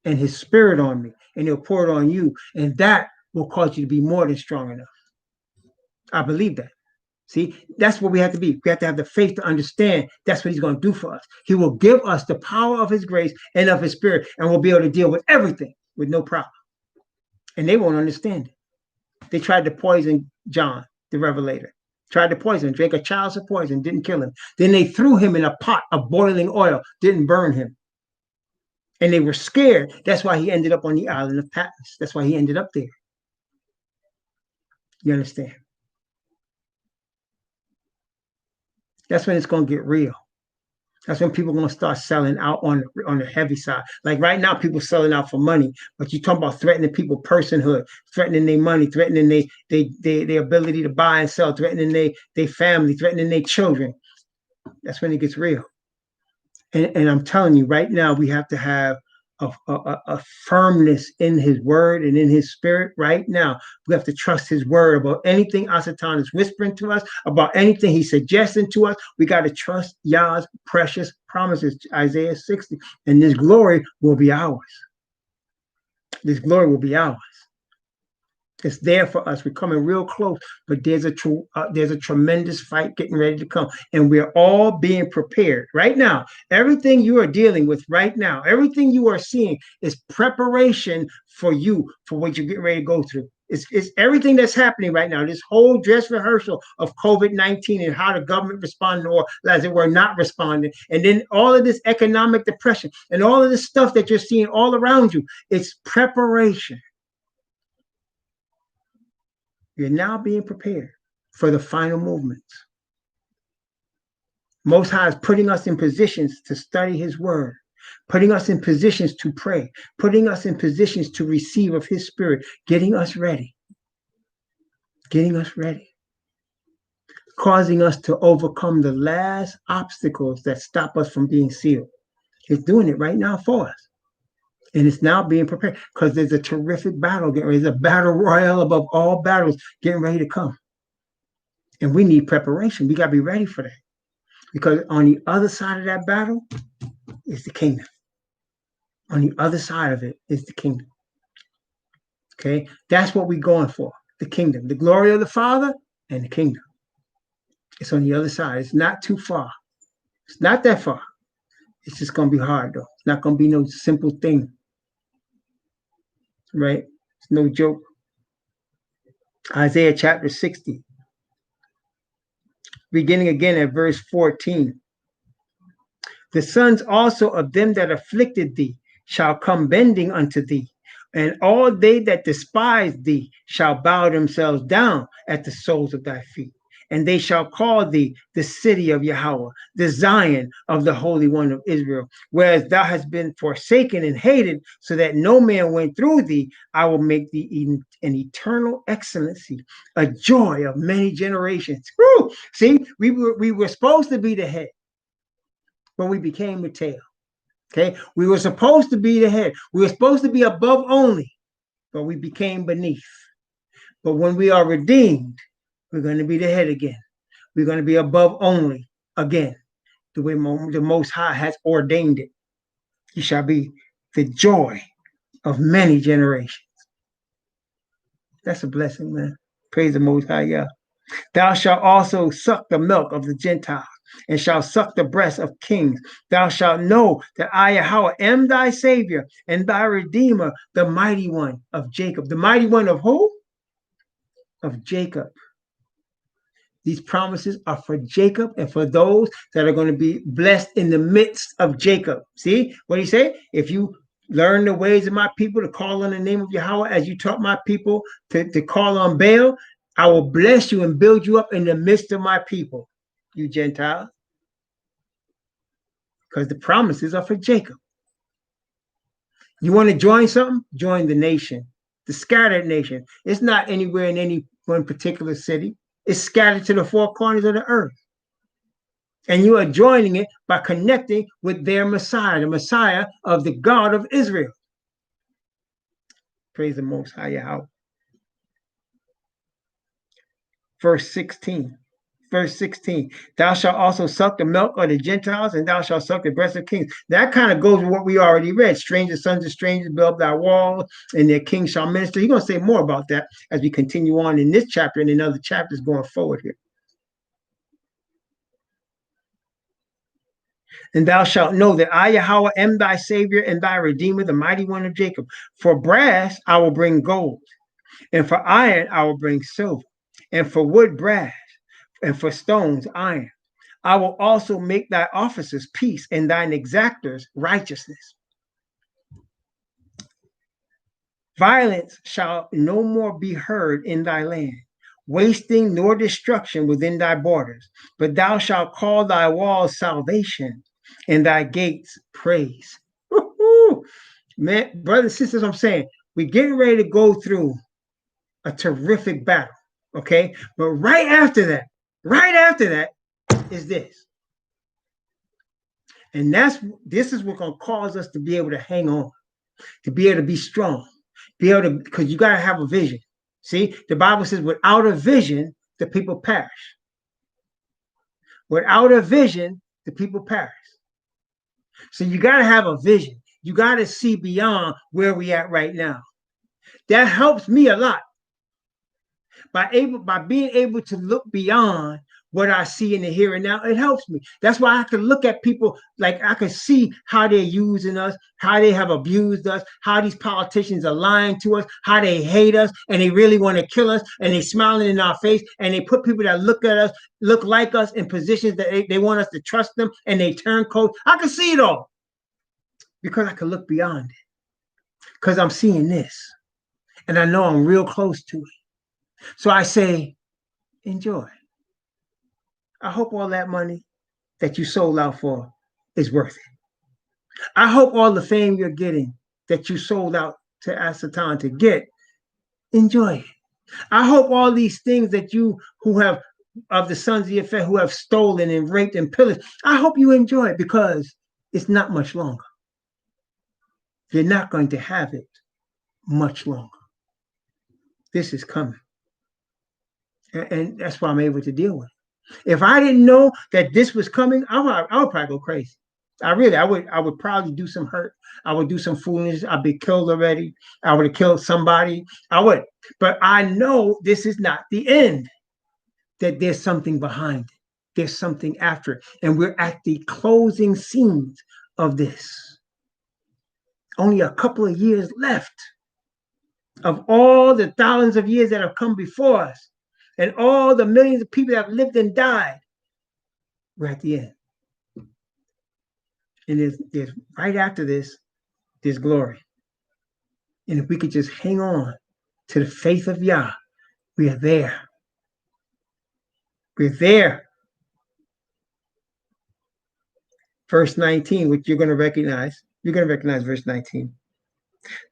and his spirit on me, and he'll pour it on you. And that will cause you to be more than strong enough. I believe that. See, that's what we have to be. We have to have the faith to understand that's what he's going to do for us. He will give us the power of his grace and of his spirit, and we'll be able to deal with everything with no problem. And they won't understand it. They tried to poison John, the Revelator. Tried to poison him, drank a child's poison, didn't kill him. Then they threw him in a pot of boiling oil, didn't burn him. And they were scared. That's why he ended up on the island of Patmos. That's why he ended up there. You understand? That's when it's going to get real. That's when people are going to start selling out on the heavy side. Like right now, people selling out for money, but you talk about threatening people personhood, threatening their money, threatening their ability to buy and sell, threatening their family, threatening their children. That's when it gets real. And I'm telling you right now, we have to have a firmness in his word and in his spirit right now. We have to trust his word about anything Asatan is whispering to us, about anything he's suggesting to us. We got to trust Yah's precious promises, Isaiah 60, and this glory will be ours. This glory will be ours. It's there for us. We're coming real close, but there's a tremendous fight getting ready to come, and we're all being prepared right now. Everything you are dealing with right now, everything you are seeing is preparation for you for what you're getting ready to go through. It's everything that's happening right now. This whole dress rehearsal of COVID-19 and how the government responded, or as it were, not responding, and then all of this economic depression and all of this stuff that you're seeing all around you. It's preparation. You're now being prepared for the final movements. Most High is putting us in positions to study his word, putting us in positions to pray, putting us in positions to receive of his spirit, getting us ready, causing us to overcome the last obstacles that stop us from being sealed. He's doing it right now for us. And it's now being prepared because there's a terrific battle getting ready. There's a battle royal above all battles getting ready to come. And we need preparation. We got to be ready for that. Because on the other side of that battle is the kingdom. On the other side of it is the kingdom. Okay? That's what we're going for. The kingdom. The glory of the Father and the kingdom. It's on the other side. It's not too far. It's not that far. It's just going to be hard, though. It's not going to be no simple thing. Right? It's no joke. Isaiah chapter 60. Beginning again at verse 14. The sons also of them that afflicted thee shall come bending unto thee, And all they that despise thee shall bow themselves down at the soles of thy feet. And they shall call thee the city of Yahweh, the Zion of the Holy One of Israel. Whereas thou hast been forsaken and hated, so that no man went through thee, I will make thee an eternal excellency, a joy of many generations. Woo! See, we were supposed to be the head, but we became the tail. Okay, we were supposed to be the head. We were supposed to be above only, but we became beneath. But when we are redeemed, we're going to be the head again. We're going to be above only again, the way the Most High has ordained it. You shall be the joy of many generations. That's a blessing, man. Praise the Most High, yeah. Thou shalt also suck the milk of the Gentiles, and shalt suck the breast of kings. Thou shalt know that I, Yahweh, am thy Savior and thy Redeemer, the mighty one of Jacob. The mighty one of who? Of Jacob. These promises are for Jacob and for those that are going to be blessed in the midst of Jacob. See what he say? If you learn the ways of my people to call on the name of Yahweh as you taught my people to call on Baal, I will bless you and build you up in the midst of my people, you Gentiles. Because the promises are for Jacob. You want to join something? Join the nation, the scattered nation. It's not anywhere in any one particular city. It's scattered to the four corners of the earth. And you are joining it by connecting with their Messiah, the Messiah of the God of Israel. Praise the Most High Yahweh. Verse 16. Verse 16, thou shalt also suck the milk of the Gentiles, and thou shalt suck the breast of kings. That kind of goes with what we already read. Strangers, sons of strangers, build thy walls, and their king shall minister. He's going to say more about that as we continue on in this chapter and in other chapters going forward here. And thou shalt know that I, Yahweh, am thy Savior and thy Redeemer, the mighty one of Jacob. For brass I will bring gold, and for iron I will bring silver, and for wood brass, and for stones iron. I will also make thy officers peace and thine exactors righteousness. Violence shall no more be heard in thy land, wasting nor destruction within thy borders. But thou shalt call thy walls salvation and thy gates praise. Woo-hoo! Man, brothers and sisters, I'm saying we're getting ready to go through a terrific battle. Okay, but right after that is this. And this is what's going to cause us to be able to hang on, to be able to be strong, be able to, because you got to have a vision. See, the Bible says without a vision, the people perish. Without a vision, the people perish. So you got to have a vision. You got to see beyond where we at right now. That helps me a lot. By being able to look beyond what I see in the here and now, it helps me. That's why I can look at people, like I can see how they're using us, how they have abused us, how these politicians are lying to us, how they hate us, and they really want to kill us, and they smiling in our face, and they put people that look at us, look like us in positions that they want us to trust them, and they turn cold. I can see it all because I can look beyond it, because I'm seeing this, and I know I'm real close to it. So I say, enjoy. I hope all that money that you sold out for is worth it. I hope all the fame you're getting that you sold out to Asatan to get, enjoy it. I hope all these things that you who have of the sons of your faith who have stolen and raped and pillaged, I hope you enjoy it because it's not much longer. You're not going to have it much longer. This is coming. And that's why I'm able to deal with it. If I didn't know that this was coming, I would probably go crazy. I would probably do some hurt. I would do some foolishness. I'd be killed already. I would have killed somebody. I would. But I know this is not the end, that there's something behind it. There's something after it. And we're at the closing scenes of this. Only a couple of years left of all the thousands of years that have come before us. And all the millions of people that have lived and died, we're at the end. And there's right after this, there's glory. And if we could just hang on to the faith of Yah, we are there. We're there. Verse 19, which you're going to recognize. You're going to recognize verse 19.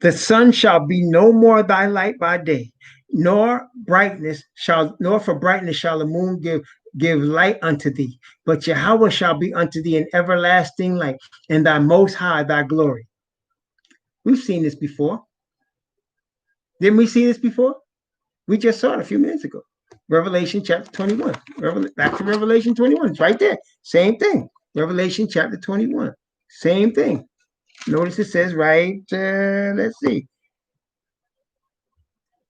The sun shall be no more thy light by day, nor for brightness shall the moon give light unto thee. But Yahweh shall be unto thee an everlasting light, and thy most high thy glory. We've seen this before. Didn't we see this before? We just saw it a few minutes ago. Revelation chapter 21. Back to Revelation 21. It's right there. Same thing. Revelation chapter 21. Same thing. Notice it says right, let's see.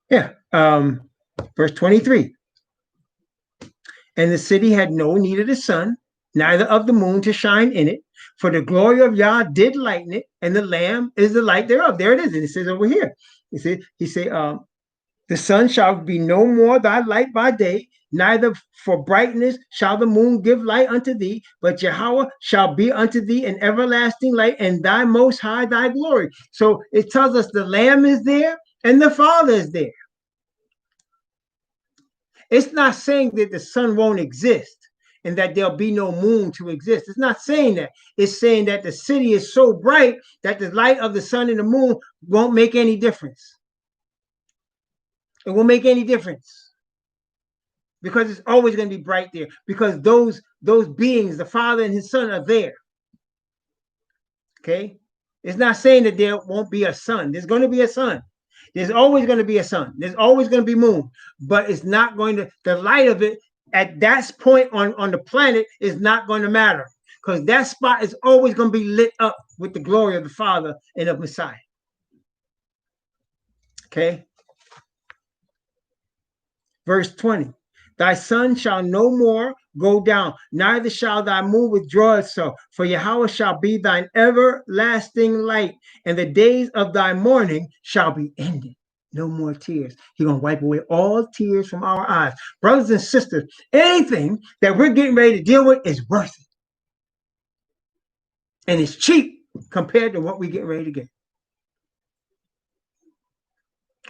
Yeah. Verse 23. And the city had no need of the sun, neither of the moon to shine in it, for the glory of Yah did lighten it, and the Lamb is the light thereof. There it is. And it says over here. He said, the sun shall be no more thy light by day, neither for brightness shall the moon give light unto thee, but Yahweh shall be unto thee an everlasting light, and thy most high thy glory. So it tells us the Lamb is there and the Father is there. It's not saying that the sun won't exist and that there'll be no moon to exist. It's not saying that. It's saying that the city is so bright that the light of the sun and the moon won't make any difference. It won't make any difference because it's always going to be bright there, because those beings, the Father and his Son, are there. Okay? It's not saying that there won't be a sun. There's going to be a sun. There's always going to be a sun. There's always going to be moon, but it's not going to, the light of it at that point on the planet is not going to matter, because that spot is always going to be lit up with the glory of the Father and of Messiah. Okay? Verse 20. Thy sun shall no more go down, neither shall thy moon withdraw itself, for Yahweh shall be thine everlasting light, and the days of thy mourning shall be ended. No more tears. He's going to wipe away all tears from our eyes. Brothers and sisters, anything that we're getting ready to deal with is worth it. And it's cheap compared to what we're getting ready to get.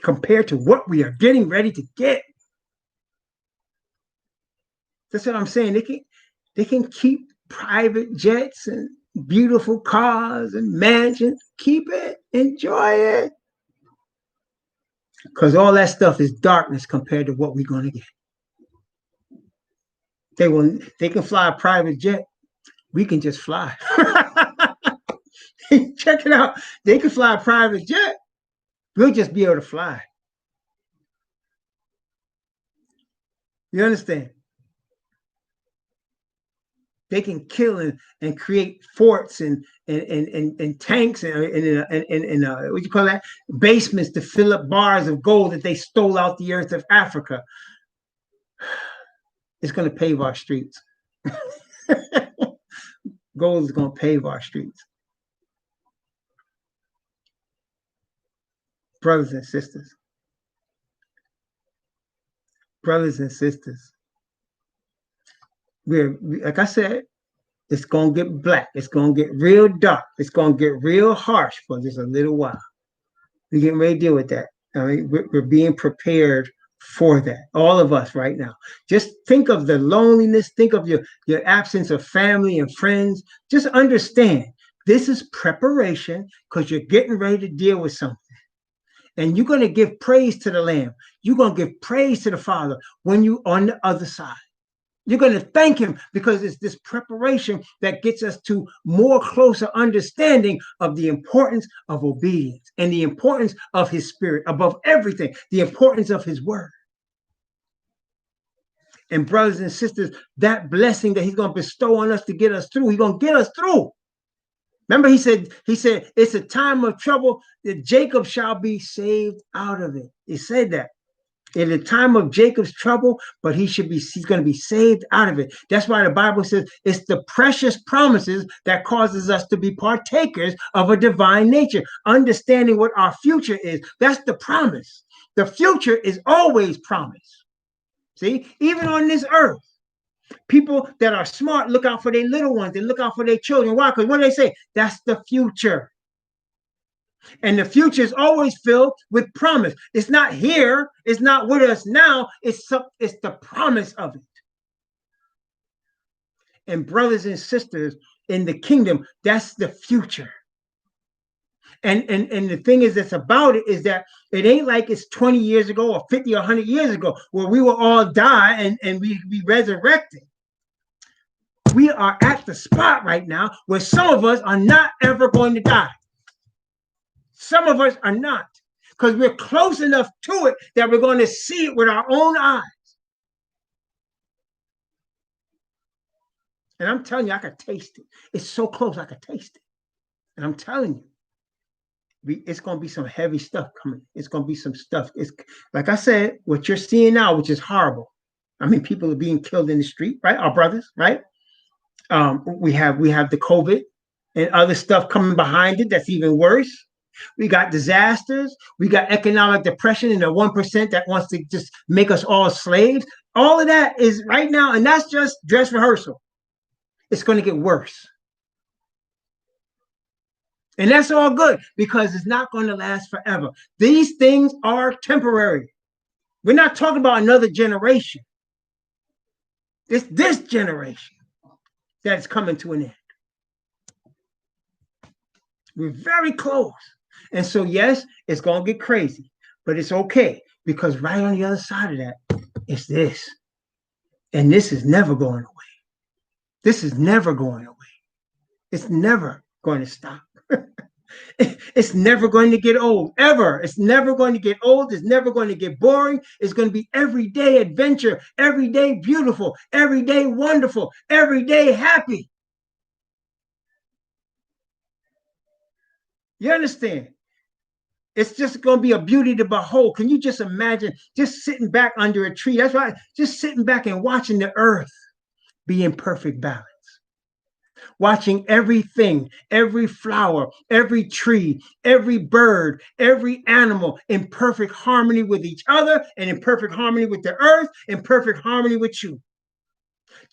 Compared to what we are getting ready to get. That's what I'm saying. They can keep private jets and beautiful cars and mansions. Keep it. Enjoy it. Because all that stuff is darkness compared to what we're going to get. They can fly a private jet. We can just fly. Check it out. They can fly a private jet. We'll just be able to fly. You understand? They can kill and create forts and tanks and what you call that, basements to fill up bars of gold that they stole out the earth of Africa. It's going to pave our streets. Gold is going to pave our streets. Brothers and sisters. Brothers and sisters. We're, like I said, it's going to get black. It's going to get real dark. It's going to get real harsh for just a little while. We're getting ready to deal with that. I mean, we're being prepared for that. All of us right now. Just think of the loneliness. Think of your absence of family and friends. Just understand this is preparation, because you're getting ready to deal with something. And you're going to give praise to the Lamb. You're going to give praise to the Father when you're on the other side. You're going to thank him, because it's this preparation that gets us to more closer understanding of the importance of obedience and the importance of his spirit above everything, the importance of his word. And brothers and sisters, that blessing that he's going to bestow on us to get us through, he's going to get us through. Remember, he said, it's a time of trouble that Jacob shall be saved out of it. He said that. In the time of Jacob's trouble, but he's going to be saved out of it. That's why the Bible says it's the precious promises that causes us to be partakers of a divine nature, understanding what our future is. That's the promise. The future is always promised. See, even on this earth, people that are smart look out for their little ones. They look out for their children. Why? Because what do they say? That's the future. And the future is always filled with promise. It's not here. It's not with us now. It's the promise of it. And brothers and sisters in the kingdom, that's the future. And the thing is that's about it is that it ain't like it's 20 years ago or 50 or 100 years ago where we will all die and we be resurrected. We are at the spot right now where some of us are not ever going to die. Some of us are not, because we're close enough to it that we're going to see it with our own eyes. And I'm telling you, I could taste it. It's so close, I could taste it. And I'm telling you, it's going to be some heavy stuff coming. It's going to be some stuff. It's like I said, what you're seeing now, which is horrible. I mean, people are being killed in the street, right? Our brothers, right? We have the COVID and other stuff coming behind it that's even worse. We got disasters. We got economic depression and the 1% that wants to just make us all slaves. All of that is right now, and that's just dress rehearsal. It's going to get worse. And that's all good because it's not going to last forever. These things are temporary. We're not talking about another generation. It's this generation that's coming to an end. We're very close. And so, yes, it's going to get crazy, but it's okay because right on the other side of that, it's this. And this is never going away. This is never going away. It's never going to stop. It's never going to get old, ever. It's never going to get old. It's never going to get boring. It's going to be everyday adventure, every day beautiful, every day wonderful, every day happy. You understand? It's just going to be a beauty to behold. Can you just imagine just sitting back under a tree? That's right. Just sitting back and watching the earth be in perfect balance. Watching everything, every flower, every tree, every bird, every animal in perfect harmony with each other and in perfect harmony with the earth, in perfect harmony with you.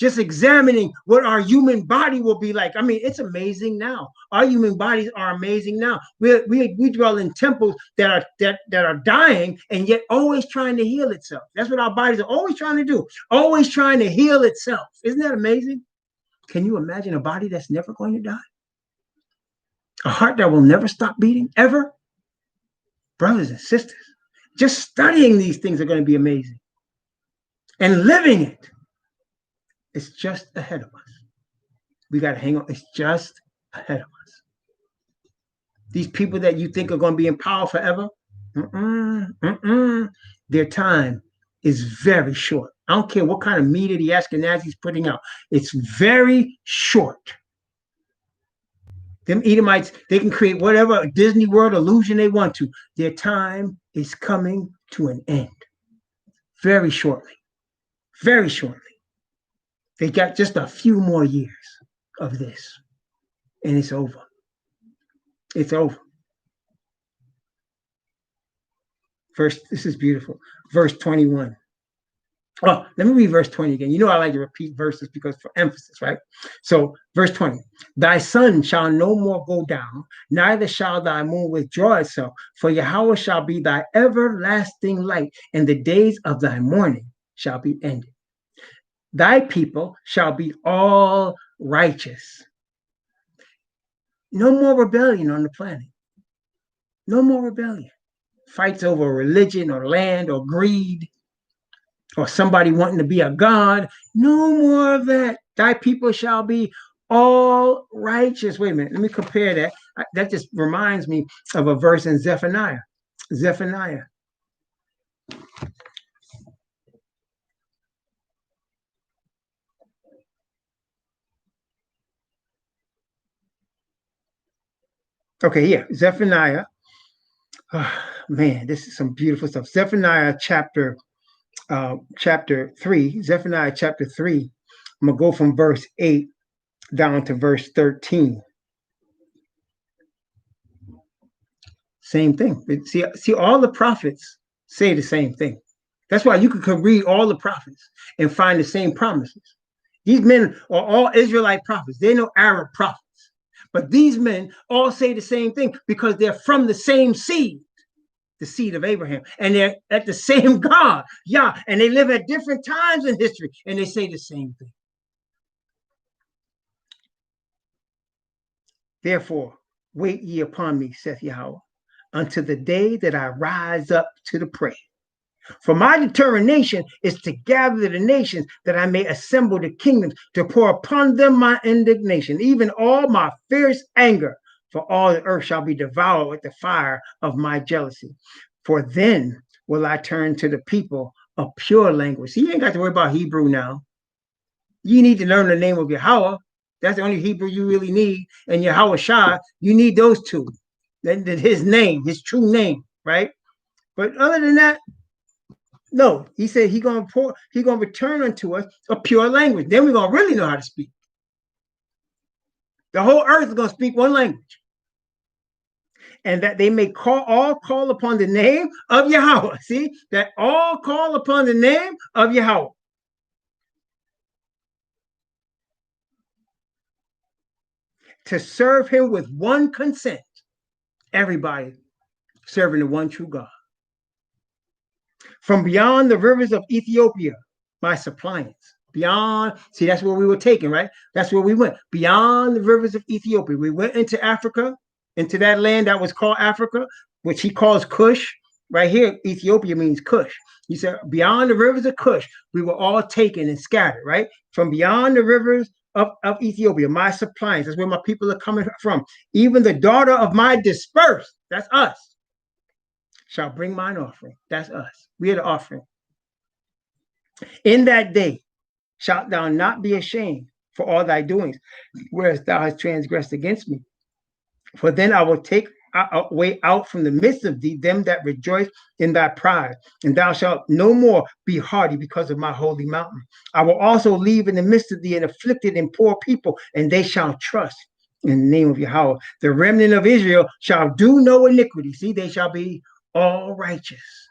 Just examining what our human body will be like. I mean, it's amazing now. Our human bodies are amazing now. We dwell in temples that are dying and yet always trying to heal itself. That's what our bodies are always trying to do. Always trying to heal itself. Isn't that amazing? Can you imagine a body that's never going to die? A heart that will never stop beating, ever? Brothers and sisters, just studying these things are going to be amazing. And living it, it's just ahead of us. We got to hang on. It's just ahead of us. These people that you think are going to be in power forever, their time is very short. I don't care what kind of media the Ashkenazis putting out. It's very short. Them Edomites, they can create whatever Disney World illusion they want to. Their time is coming to an end. Very shortly. Very shortly. They got just a few more years of this. And it's over. It's over. This is beautiful. Verse 21. Oh, let me read verse 20 again. You know I like to repeat verses because for emphasis, right? So verse 20, thy sun shall no more go down, neither shall thy moon withdraw itself, for Yahweh shall be thy everlasting light, and the days of thy mourning shall be ended. Thy people shall be all righteous. No more rebellion on the planet. No more rebellion. Fights over religion or land or greed, or somebody wanting to be a god. No more of that. Thy people shall be all righteous. Wait a minute. Let me compare that. That just reminds me of a verse in Zephaniah. Zephaniah. Okay, yeah. Zephaniah. Oh, man, this is some beautiful stuff. Zephaniah chapter 3, Zephaniah chapter 3. I'm going to go from verse 8 down to verse 13. Same thing. See, all the prophets say the same thing. That's why you could read all the prophets and find the same promises. These men are all Israelite prophets. They're no Arab prophets. But these men all say the same thing because they're from the same seed, the seed of Abraham, and they're at the same God, Yah, and they live at different times in history, and they say the same thing. Therefore, wait ye upon me, saith Yahweh, until the day that I rise up to the prey. For my determination is to gather the nations, that I may assemble the kingdoms, to pour upon them my indignation, even all my fierce anger. For all the earth shall be devoured with the fire of my jealousy. For then will I turn to the people of pure language. So you ain't got to worry about Hebrew now. You need to learn the name of Yahweh. That's the only Hebrew you really need. And Yahweh Shah, you need those two. Then his name, his true name, right? But other than that, no, he said he's gonna return unto us a pure language. Then we're gonna really know how to speak. The whole earth is gonna speak one language. And that they may all call upon the name of Yahweh. See, that all call upon the name of Yahweh. To serve him with one consent. Everybody serving the one true God. From beyond the rivers of Ethiopia, my suppliants. Beyond, see, that's where we were taken, right? That's where we went. Beyond the rivers of Ethiopia. We went into Africa, into that land that was called Africa, which he calls Cush. Right here, Ethiopia means Cush. He said, beyond the rivers of Cush, we were all taken and scattered, right? From beyond the rivers of Ethiopia, my suppliants. That's where my people are coming from. Even the daughter of my dispersed, that's us, shall bring mine offering. That's us. We are the offering. In that day shalt thou not be ashamed for all thy doings, whereas thou hast transgressed against me. For then I will take away out from the midst of thee them that rejoice in thy pride, and thou shalt no more be haughty because of my holy mountain. I will also leave in the midst of thee an afflicted and poor people, and they shall trust in the name of Yahweh. The remnant of Israel shall do no iniquity. See, they shall be all righteous,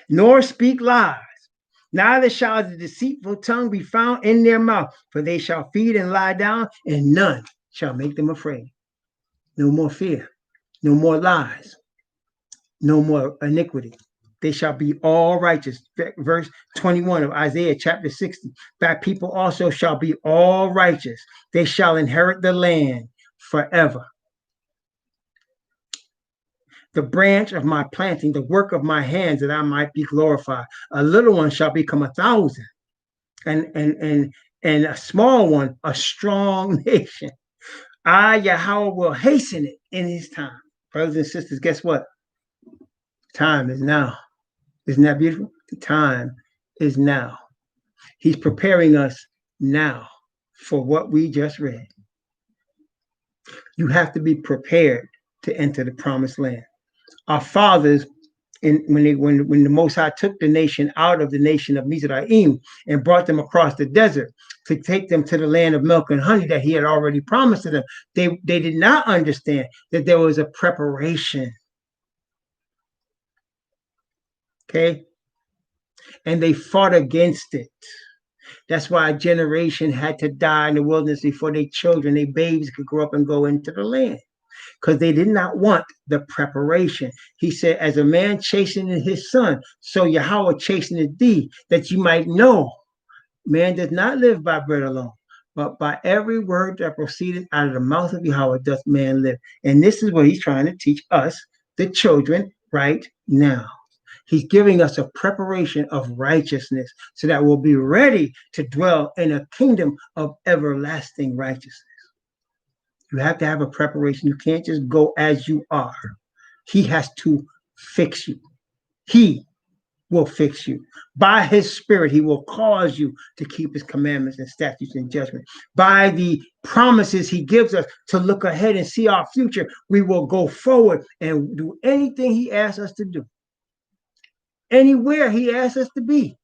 nor speak lies. Neither shall the deceitful tongue be found in their mouth, for they shall feed and lie down, and none shall make them afraid. No more fear, no more lies, no more iniquity. They shall be all righteous. Verse 21 of Isaiah chapter 60. That people also shall be all righteous. They shall inherit the land forever. The branch of my planting, the work of my hands, that I might be glorified. A little one shall become 1,000, and a small one a strong nation. I, Yahweh, will hasten it in his time. Brothers and sisters, guess what? Time is now. Isn't that beautiful? The time is now. He's preparing us now for what we just read. You have to be prepared to enter the promised land. Our fathers, when the Most High took the nation out of the nation of Mizraim and brought them across the desert to take them to the land of milk and honey that he had already promised to them, they did not understand that there was a preparation. Okay? And they fought against it. That's why a generation had to die in the wilderness before their children, their babies could grow up and go into the land. Because they did not want the preparation. He said, as a man chastening his son, so Yahweh chasteneth thee, that you might know man does not live by bread alone, but by every word that proceeded out of the mouth of Yahweh doth man live. And this is what he's trying to teach us, the children, right now. He's giving us a preparation of righteousness so that we'll be ready to dwell in a kingdom of everlasting righteousness. You have to have a preparation. You can't just go as you are. He has to fix you. He will fix you. By his spirit, he will cause you to keep his commandments and statutes and judgment. By the promises he gives us to look ahead and see our future, we will go forward and do anything he asks us to do. Anywhere he asks us to be.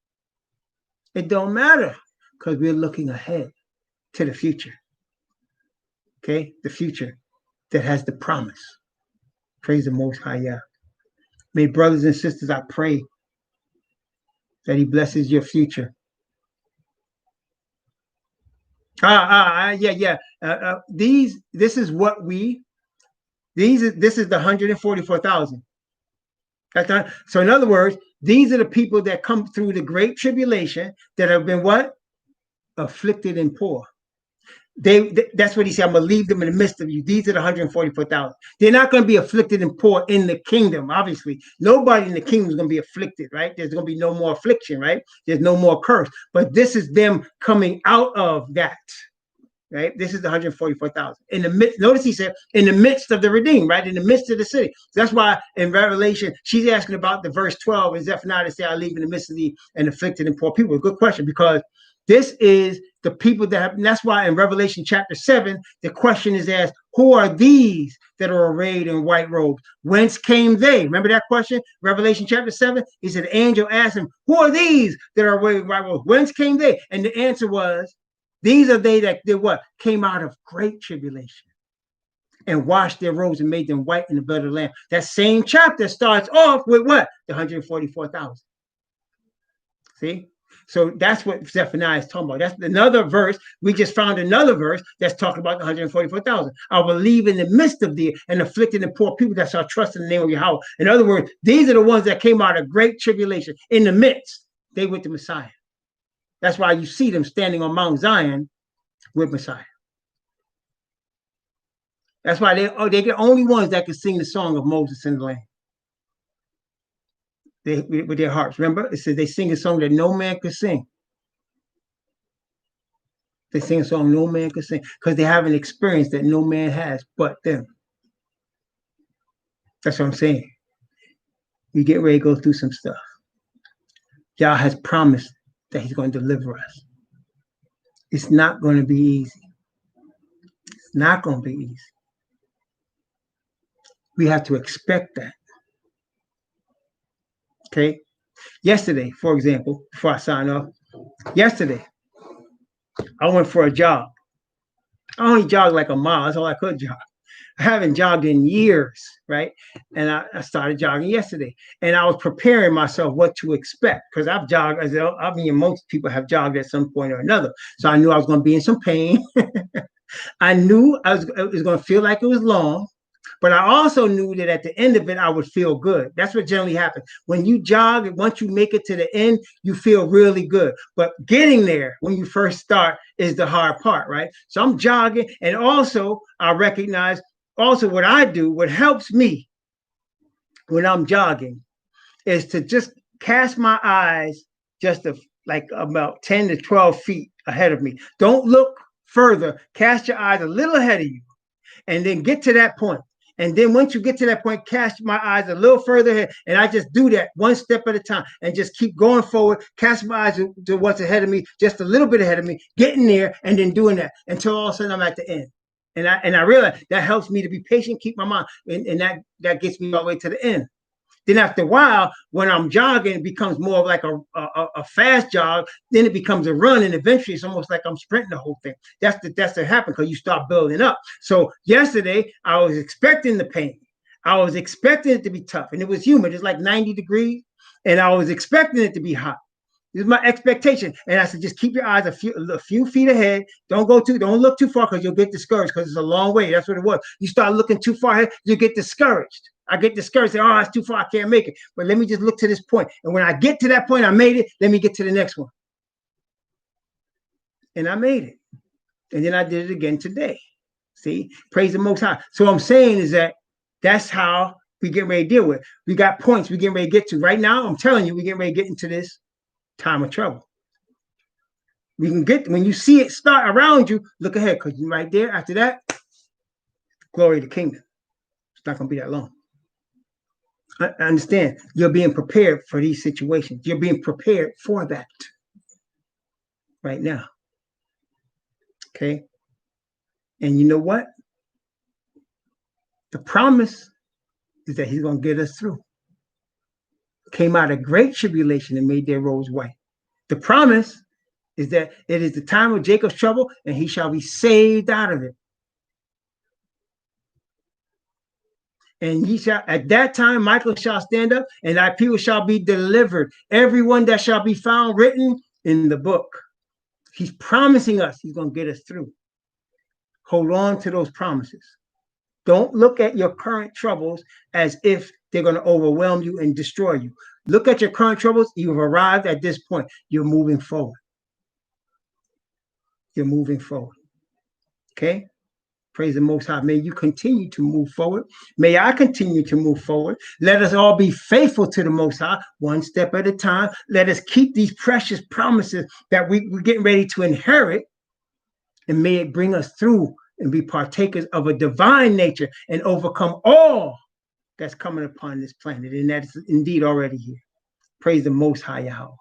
It don't matter because we're looking ahead to the future. Okay, the future that has the promise. Praise the Most High Yah. May brothers and sisters, I pray that he blesses your future. Yeah, yeah. This is what we, this is the 144,000. That's not, so in other words, these are the people that come through the great tribulation that have been what? Afflicted and poor. That's what he said. I'm gonna leave them in the midst of you. These are the 144,000. They're not going to be afflicted and poor in the kingdom. Obviously, nobody in the kingdom is going to be afflicted, right? There's going to be no more affliction, right? There's no more curse. But this is them coming out of that, right? This is the 144,000 in the midst. Notice he said in the midst of the redeemed, right? In the midst of the city. That's why in Revelation she's asking about the verse 12 in Zephaniah to say, "I leave in the midst of the and afflicted and poor people." Good question, because this is the people that have. And that's why in Revelation chapter 7 the question is asked, "Who are these that are arrayed in white robes? Whence came they?" Remember that question? Revelation chapter 7. He said, the angel asked him, "Who are these that are arrayed in white robes? Whence came they?" And the answer was, these are they that did what? Came out of great tribulation and washed their robes and made them white in the blood of the Lamb. That same chapter starts off with what? The 144,000. See? So that's what Zephaniah is talking about. That's another verse. We just found another verse that's talking about the 144,000. I will leave in the midst of thee and afflicted and poor people that shall trust in the name of Yahweh. In other words, these are the ones that came out of great tribulation. In the midst, they with the Messiah. That's why you see them standing on Mount Zion with Messiah. That's why they're the only ones that can sing the song of Moses and the Lamb. With their harps. Remember, it says they sing a song that no man could sing. They sing a song no man could sing because they have an experience that no man has but them. That's what I'm saying. We get ready to go through some stuff. Yah has promised that he's going to deliver us. It's not going to be easy. It's not going to be easy. We have to expect that. Okay? Yesterday, for example, before I sign off, yesterday, I went for a jog. I only jogged like a mile. That's all I could jog. I haven't jogged in years, right? And I started jogging yesterday. And I was preparing myself what to expect because I've jogged, I mean, most people have jogged at some point or another. So I knew I was going to be in some pain. I knew it was going to feel like it was long. But I also knew that at the end of it, I would feel good. That's what generally happens. When you jog, once you make it to the end, you feel really good. But getting there when you first start is the hard part, right? So I'm jogging. And also, I recognize also what I do, what helps me when I'm jogging is to just cast my eyes just like about 10 to 12 feet ahead of me. Don't look further. Cast your eyes a little ahead of you and then get to that point. And then once you get to that point, cast my eyes a little further ahead. And I just do that one step at a time and just keep going forward, cast my eyes to what's ahead of me, just a little bit ahead of me, getting there, and then doing that until all of a sudden I'm at the end. And I realize that helps me to be patient, keep my mind, and that gets me all the way to the end. Then after a while, when I'm jogging, it becomes more of like a fast jog. Then it becomes a run, and eventually it's almost like I'm sprinting the whole thing. That's what happens because you start building up. So yesterday, I was expecting the pain. I was expecting it to be tough, and it was humid. It's like 90 degrees, and I was expecting it to be hot. This is my expectation. And I said, just keep your eyes a few feet ahead. Don't look too far because you'll get discouraged because it's a long way. That's what it was. You start looking too far ahead, you get discouraged. I get discouraged. Say, oh, it's too far. I can't make it. But let me just look to this point. And when I get to that point, I made it. Let me get to the next one. And I made it. And then I did it again today. See, praise the Most High. So what I'm saying is that's how we get ready to deal with it. We got points we get ready to get to. Right now, I'm telling you, we get ready to get into this time of trouble. We can get, when you see it start around you, look ahead, because you're right there. After that, glory to the kingdom. It's not going to be that long. I understand you're being prepared for these situations. You're being prepared for that right now. Okay. And you know what? The promise is that he's going to get us through. Came out of great tribulation and made their robes white. The promise is that it is the time of Jacob's trouble and he shall be saved out of it. And he shall, at that time, Michael shall stand up, and thy people shall be delivered. Everyone that shall be found written in the book He's promising us he's going to get us through. Hold on to those promises. Don't look at your current troubles as if they're going to overwhelm you and destroy you. Look at your current troubles. You've arrived at this point. You're moving forward. You're moving forward. Okay? Praise the Most High. May you continue to move forward. May I continue to move forward. Let us all be faithful to the Most High, one step at a time. Let us keep these precious promises that we're getting ready to inherit, and may it bring us through and be partakers of a divine nature and overcome all that's coming upon this planet. And that's indeed already here. Praise the Most High Yahweh.